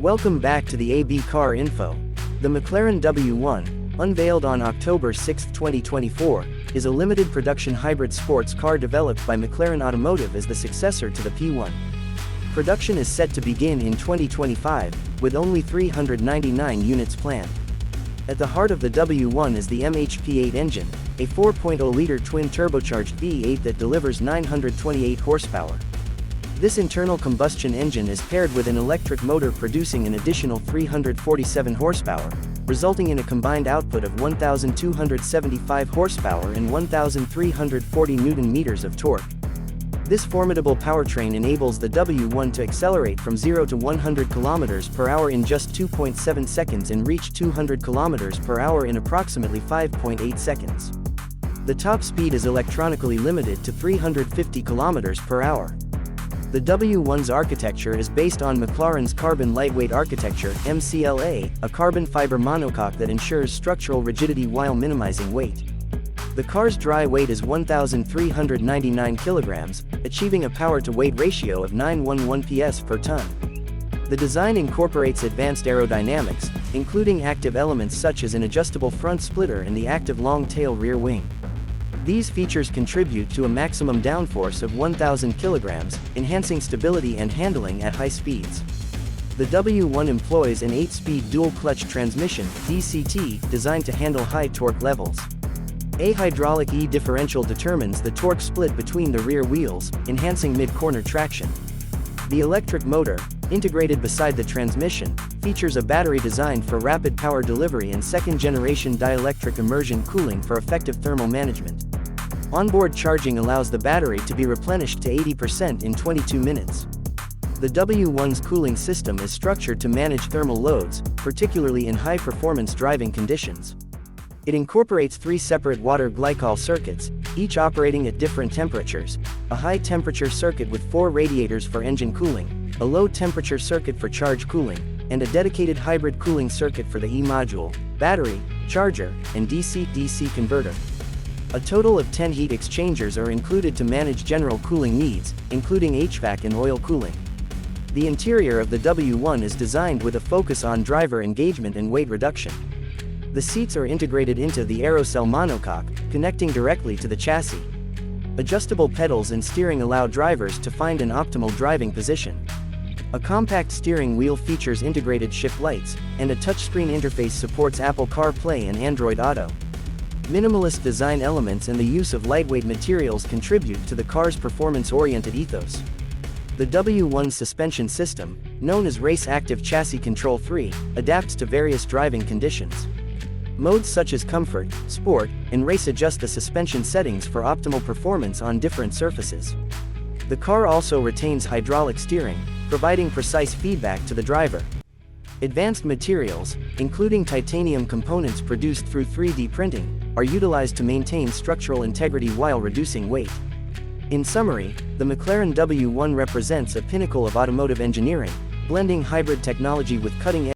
Welcome back to the AB Car Info. The McLaren W1, unveiled on October 6, 2024, is a limited production hybrid sports car developed by McLaren Automotive as the successor to the P1. Production is set to begin in 2025, with only 399 units planned. At the heart of the W1 is the MHP8 engine, a 4.0-liter twin-turbocharged V8 that delivers 928 horsepower. This internal combustion engine is paired with an electric motor producing an additional 347 horsepower, resulting in a combined output of 1,275 horsepower and 1,340 Nm of torque. This formidable powertrain enables the W1 to accelerate from 0 to 100 km per hour in just 2.7 seconds and reach 200 km per hour in approximately 5.8 seconds. The top speed is electronically limited to 350 km per hour. The W1's architecture is based on McLaren's Carbon Lightweight Architecture (MCLA), a carbon fiber monocoque that ensures structural rigidity while minimizing weight. The car's dry weight is 1,399 kilograms, achieving a power-to-weight ratio of 911 PS per ton. The design incorporates advanced aerodynamics, including active elements such as an adjustable front splitter and the active long-tail rear wing. These features contribute to a maximum downforce of 1,000 kilograms, enhancing stability and handling at high speeds. The W1 employs an 8-speed dual-clutch transmission (DCT) designed to handle high torque levels. A hydraulic E-differential determines the torque split between the rear wheels, enhancing mid-corner traction. The electric motor, integrated beside the transmission, features a battery designed for rapid power delivery and second-generation dielectric immersion cooling for effective thermal management. Onboard charging allows the battery to be replenished to 80% in 22 minutes. The W1's cooling system is structured to manage thermal loads, particularly in high-performance driving conditions. It incorporates 3 separate water glycol circuits, each operating at different temperatures: a high-temperature circuit with 4 radiators for engine cooling, a low-temperature circuit for charge cooling, and a dedicated hybrid cooling circuit for the E-module, battery, charger, and DC-DC converter. A total of 10 heat exchangers are included to manage general cooling needs, including HVAC and oil cooling. The interior of the W1 is designed with a focus on driver engagement and weight reduction. The seats are integrated into the aerocell monocoque, connecting directly to the chassis. Adjustable pedals and steering allow drivers to find an optimal driving position. A compact steering wheel features integrated shift lights, and a touchscreen interface supports Apple CarPlay and Android Auto. Minimalist design elements and the use of lightweight materials contribute to the car's performance-oriented ethos. The W1's suspension system, known as Race Active Chassis Control 3, adapts to various driving conditions. Modes such as Comfort, Sport, and Race adjust the suspension settings for optimal performance on different surfaces. The car also retains hydraulic steering, providing precise feedback to the driver. Advanced materials, including titanium components produced through 3D printing, are utilized to maintain structural integrity while reducing weight. In summary, the McLaren W1 represents a pinnacle of automotive engineering, blending hybrid technology with cutting-edge